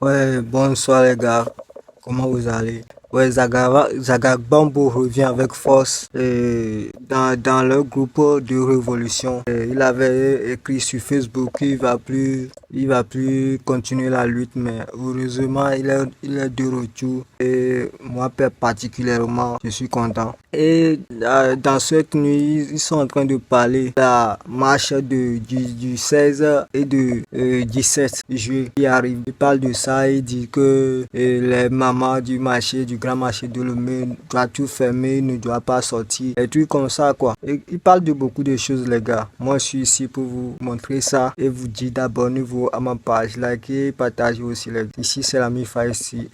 Ouais, bonsoir les gars. Comment vous allez? Ouais, Zagabambo revient avec force dans le groupe de révolution. Il avait écrit sur Facebook qu'il va plus continuer la lutte, mais heureusement, il est de retour. Et moi, particulièrement, je suis content. Et dans cette nuit, ils sont en train de parler de la marche du 16 et du 17 juillet qui arrive. Il parle de ça et dit que les mamans du marché, du grand marché de Lomé, doivent tout fermer, ne doivent pas sortir. Des trucs comme ça, quoi. Et il parle de beaucoup de choses, les gars. Moi, je suis ici pour vous montrer ça et vous dire d'abonnez-vous à ma page, likez, partagez aussi. Ici, c'est la Mifa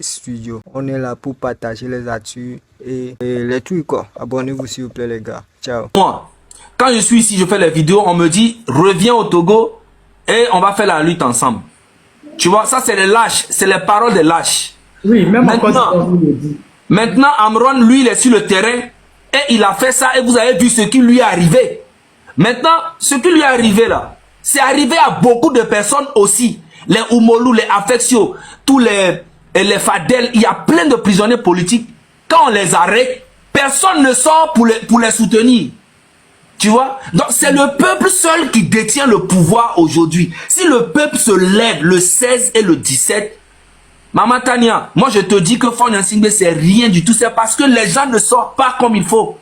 Studio. On est là pour partager les actus et les trucs, quoi. Abonnez-vous, s'il vous plaît, les gars. Ciao. Moi, quand je suis ici, je fais les vidéos, on me dit reviens au Togo et on va faire la lutte ensemble. Tu vois, ça c'est les lâches, c'est les paroles des lâches. Oui, même maintenant, vous le dites. Maintenant, Amron, lui, il est sur le terrain et il a fait ça et vous avez vu ce qui lui est arrivé. Maintenant, ce qui lui est arrivé là, c'est arrivé à beaucoup de personnes aussi. Les Oumolou, les Affectio, tous les Fadel, il y a plein de prisonniers politiques. Quand on les arrête, personne ne sort pour les soutenir. Tu vois? Donc c'est le peuple seul qui détient le pouvoir aujourd'hui. Si le peuple se lève le 16 et le 17, Maman Tania, moi je te dis que Fagne Gnassingbé c'est rien du tout. C'est parce que les gens ne sortent pas comme il faut.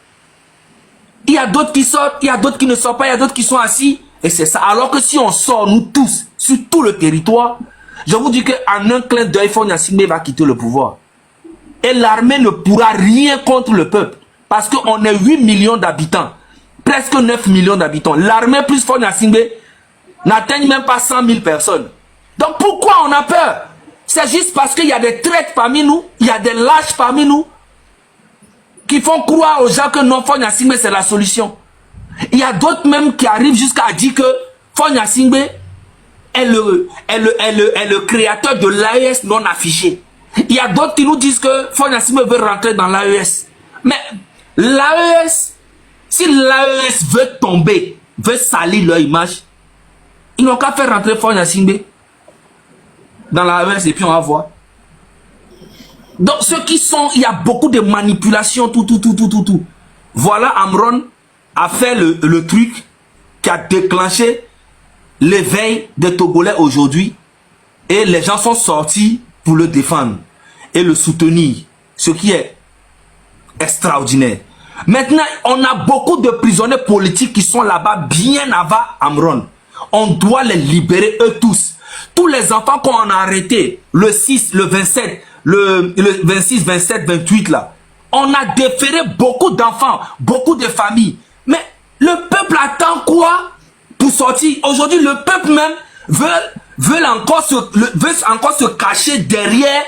Il y a d'autres qui sortent, il y a d'autres qui ne sortent pas, il y a d'autres qui sont assis. Et c'est ça. Alors que si on sort, nous tous, sur tout le territoire, je vous dis qu'en un clin d'œil, Fagne Gnassingbé va quitter le pouvoir. Et l'armée ne pourra rien contre le peuple. Parce qu'on est 8 millions d'habitants. Presque 9 millions d'habitants. L'armée plus Fagne Gnassingbé n'atteigne même pas 100 000 personnes. Donc pourquoi on a peur? C'est juste parce qu'il y a des traîtres parmi nous, il y a des lâches parmi nous qui font croire aux gens que non, Fagne Gnassingbé c'est la solution. Il y a d'autres même qui arrivent jusqu'à dire que Fagne Gnassingbé est le créateur de l'AES non affiché. Il y a d'autres qui nous disent que Fagne Gnassingbé veut rentrer dans l'AES. Mais l'AES, si l'AES veut tomber, veut salir leur image, ils n'ont qu'à faire rentrer Fagne Gnassingbé dans l'AES et puis on va voir. Donc ceux qui sont, il y a beaucoup de manipulations, tout. Voilà, Amron a fait le truc qui a déclenché l'éveil des Togolais aujourd'hui et les gens sont sortis pour le défendre et le soutenir, ce qui est extraordinaire. Maintenant, on a beaucoup de prisonniers politiques qui sont là-bas bien avant Amron. On doit les libérer eux tous. Tous les enfants qu'on a arrêtés, le 6, le 27, le 26, 27, 28 là, on a déféré beaucoup d'enfants, beaucoup de familles. Mais le peuple attend quoi pour sortir? Aujourd'hui, le peuple même veut encore se cacher derrière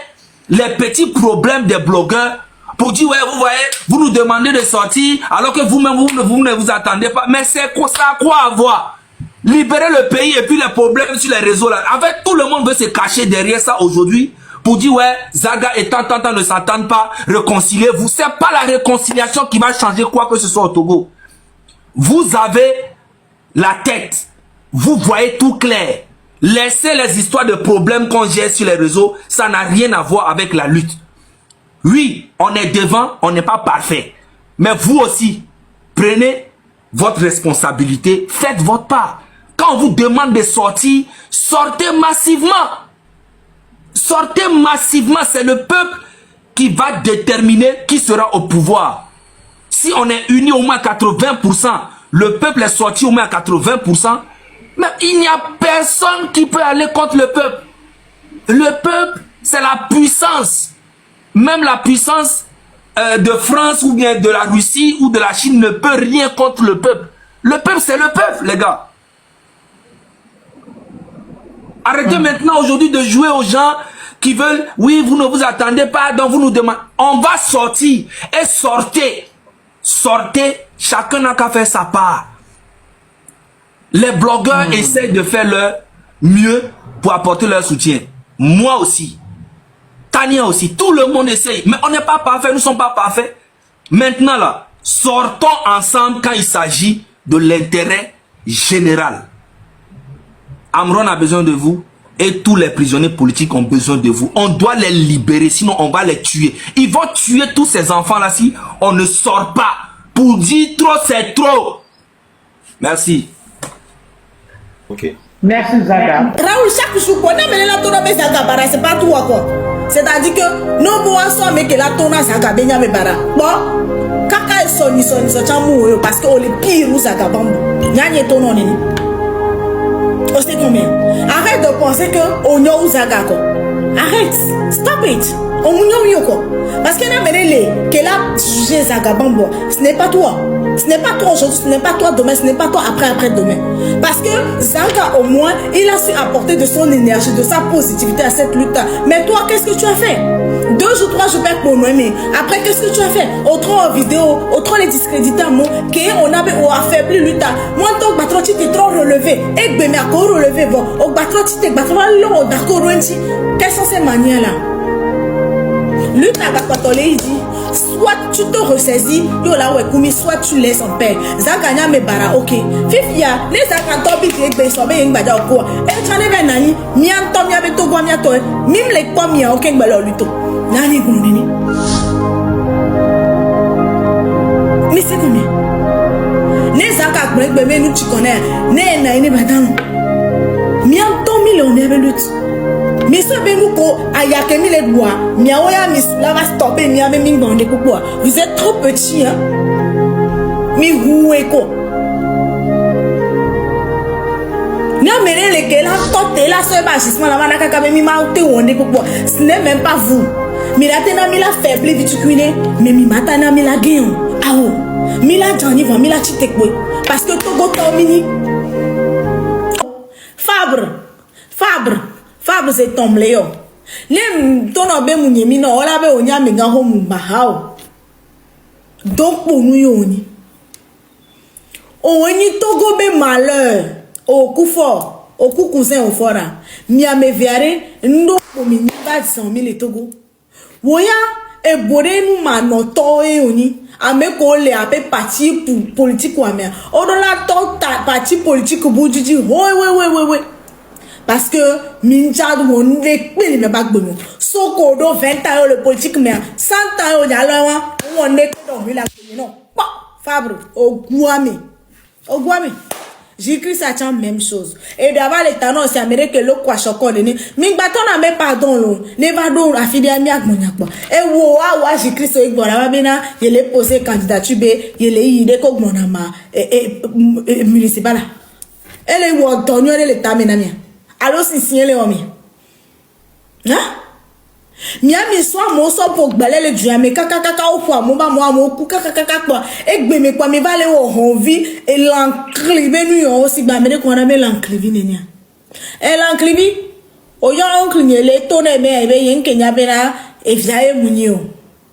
les petits problèmes des blogueurs pour dire, ouais, vous voyez, vous nous demandez de sortir alors que vous-même, vous ne vous attendez pas. Mais c'est ça à quoi avoir? Libérer le pays et puis les problèmes sur les réseaux là. En fait, tout le monde veut se cacher derrière ça aujourd'hui pour dire ouais, Zaga et tant ne s'entendent pas, réconciliez-vous. C'est pas la réconciliation qui va changer quoi que ce soit au Togo. Vous avez la tête, vous voyez tout clair. Laissez les histoires de problèmes qu'on gère sur les réseaux, ça n'a rien à voir avec la lutte. Oui, on est devant, on n'est pas parfait. Mais vous aussi, prenez votre responsabilité, faites votre part. Quand on vous demande de sortir, sortez massivement. Sortez massivement, c'est le peuple qui va déterminer qui sera au pouvoir. Si on est unis au moins à 80%, le peuple est sorti au moins à 80%, mais il n'y a personne qui peut aller contre le peuple. Le peuple, c'est la puissance. Même la puissance de France ou bien de la Russie ou de la Chine ne peut rien contre le peuple. Le peuple, c'est le peuple, les gars. Arrêtez maintenant aujourd'hui de jouer aux gens qui veulent, oui, vous ne vous attendez pas, donc vous nous demandez. On va sortir et sortez. Sortez, chacun n'a qu'à faire sa part. Les blogueurs essayent de faire leur mieux pour apporter leur soutien. Moi aussi. Tania aussi. Tout le monde essaye. Mais on n'est pas parfait, nous ne sommes pas parfaits. Maintenant là, sortons ensemble quand il s'agit de l'intérêt général. Amron a besoin de vous. Et tous les prisonniers politiques ont besoin de vous. On doit les libérer, sinon on va les tuer. Ils vont tuer tous ces enfants-là si on ne sort pas. Pour dire trop, c'est trop. Merci. Ok. Merci, Zaga. Raoul, chaque jour, on a mené la tona Zaga Bara, c'est pas tout quoi. C'est-à-dire que nous pouvons s'en que la tona Zaga Benya Bara. Bon, kaka est soni, chamu, parce qu'on est pire ou Zaga Bambo. Nyanye tono nini. On sait combien. Arrête de penser que on y a ou Zaga quoi. Arrête, stop it. On y a quoi. Parce qu'elle a mené qu'elle a jugé Zaga Bambo. Ce n'est pas toi. Ce n'est pas toi aujourd'hui, ce n'est pas toi demain, ce n'est pas toi après-demain. Parce que Zaga, au moins, il a su apporter de son énergie, de sa positivité à cette lutte. Mais toi, qu'est-ce que tu as fait? 2 jours, 3 jours, pour nous aimer. Après, qu'est-ce que tu as fait? Autre vidéo, autre les discréditer, qu'on avait affaibli lutte. Moi, tant que tu t'es trop relevé, et que tu encore relevé, bon, au battre, tu t'es battu, d'accord, quelles sont ces manières-là? Lutte à Bakatolé, il dit, soit tu te ressaisis, soit tu laisses en paix. Zakanya me bara, ok. Fifia, les Zakantobi, les Sobe, et Bada, quoi. Et Chane Nani, Mian Tom Yabeto, Guamiato, Mim les Pomia, ok, Balo Luto. Nani Gundini. Mais c'est combien? Les Zakak, bébé, nous tu connais. Né, Naini Badano. Mian Tom, il en avait lutte. Mais ce bénouko, ayakemi les bois, miaoya misula va stopper, miame mingbande pourquoi? Vous êtes trop petit, hein? Mi roueko. N'a mené les gars, la la seule bâchissement, la manaka kabe mi maoute ou on est pourquoi? Ce n'est même pas vous. Mais la tena mi la faible, vite cuiné, mais mi matana mi la guéon. Ah oh, mi la jani va mi la chitekwe. Parce que Togo Tomini. Fabre c'est tombe léo. Les tono be munyemi no ola be onya mega home bahao. Donc pour nous yoni. Oni Togo be malheur. Au coup fort, au coup cousin au fora. Miame viare ndo pomi ba 100 000 Togo. Woya e bore nous manoto e oni. Ame ko le ape parti politique wa me. Odola to parti politique bujiji. Oui. Parce que Minchad mon écrit ne pas bon. Soko do 20 ans le politique mais 100 ans au dialogue on est dans la non. Fabre au Guamé. J'écris ça tient même chose. Et d'abord les talents c'est américain le quoi chocolat ni. Ming baton na me pardon lo. Ne va do afidi ami ak monyakwa. Et wa j'écris so igbo la bena il est posé candidature be il est ide ko monama municipal. Elle est wo tonyo le tamenamia. Alors si signalé omi. Hein? Miami soit mon so pour balai le dieu mais kaka au fois moi ku kaka quoi et me quoi me va le envie et l'enclivé nous aussi ba me ko na me l'enclivé nenia. Et l'enclivé o yo oncle ni le to na me be yen kenya be na e viae munio.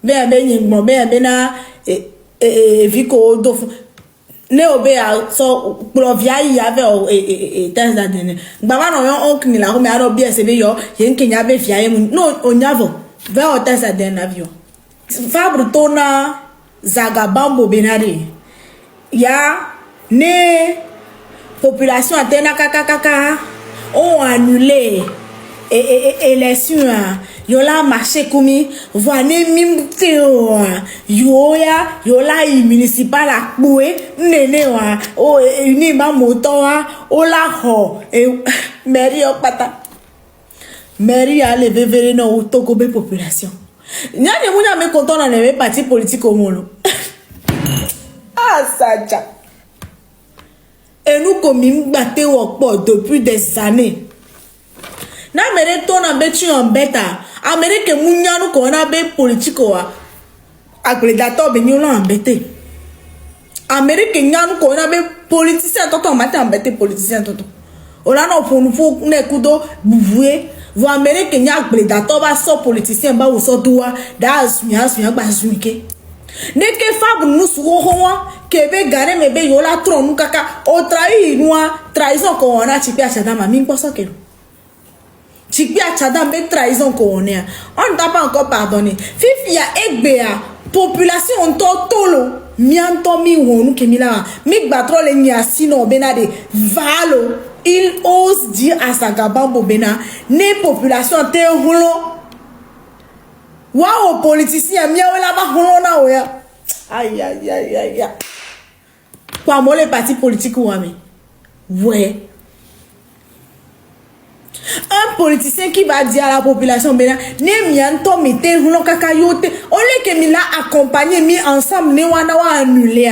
Be yen mo be na e viko do ne obéa so provia y avait et dans la dernière baba no yon oncle ni la me aro bien se be yo yen kenya be viae no onyavo va au dans la dernière avion fabre tona Zaga Bambo benari ya ne population atena kaka ont annulé élection yola marché komi voine mimteo yola municipal akboe nene wa o uni ma moto wa o la ho mairie opata mairie a levé vere no Togo be population nyane munya me content na le parti politique au monde ah saja et nous comme mbaté wo depuis des années. Na mere to na betu en beta Amérique munyanu ko na be politiko wa agregateur be nyolo embêté Amérique nyanu ko na be politicien toto matin embêté politicien toto ola no pour nous ne kudo buvoué vo Amérique nya agregateur ba so politicien ba wo so doa da asunya ba zuike ne ke fabu nusu ho kebe gare mebe yola tron nu kaka o trahi noa trahison ko na chipi achada ma mi poso ke Chikbi a tchadam be trahison qu'on est. On ne t'a pas encore pardonné. Fifi ya egbea population tolo mianto mi wonu kemila mi batro le nyasi no benade valo il ose dire à Sagabambo Bena, les populations te roulant. Waouh, politicien, miaou là-bas, roulant na oya. Aïe, aïe, aïe, aïe, aïe. Quoi, moi, les partis politiques ou ami? Ouais. Un politicien qui va dire à la population, Bena, ne mianto mete roulant kakayote. On les que mi l'a accompagné, mis ensemble, ne wana wa annulé.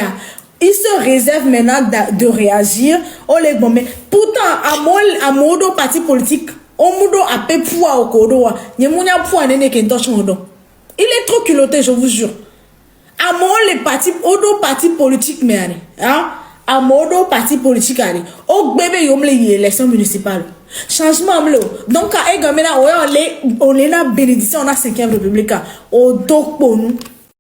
Il se réserve maintenant de réagir. Oh les bon, mais pourtant, à modo parti politique, on modo a pe poids au kodo. Il est trop culotté, je vous jure. À modo les partis, odo parti politique, mais hein, à modo parti politique, au bébé yom les élections municipales. Changement bleu. Donc, à Egamena, on est la bénédiction, on a 5e République. Au dos pour nous.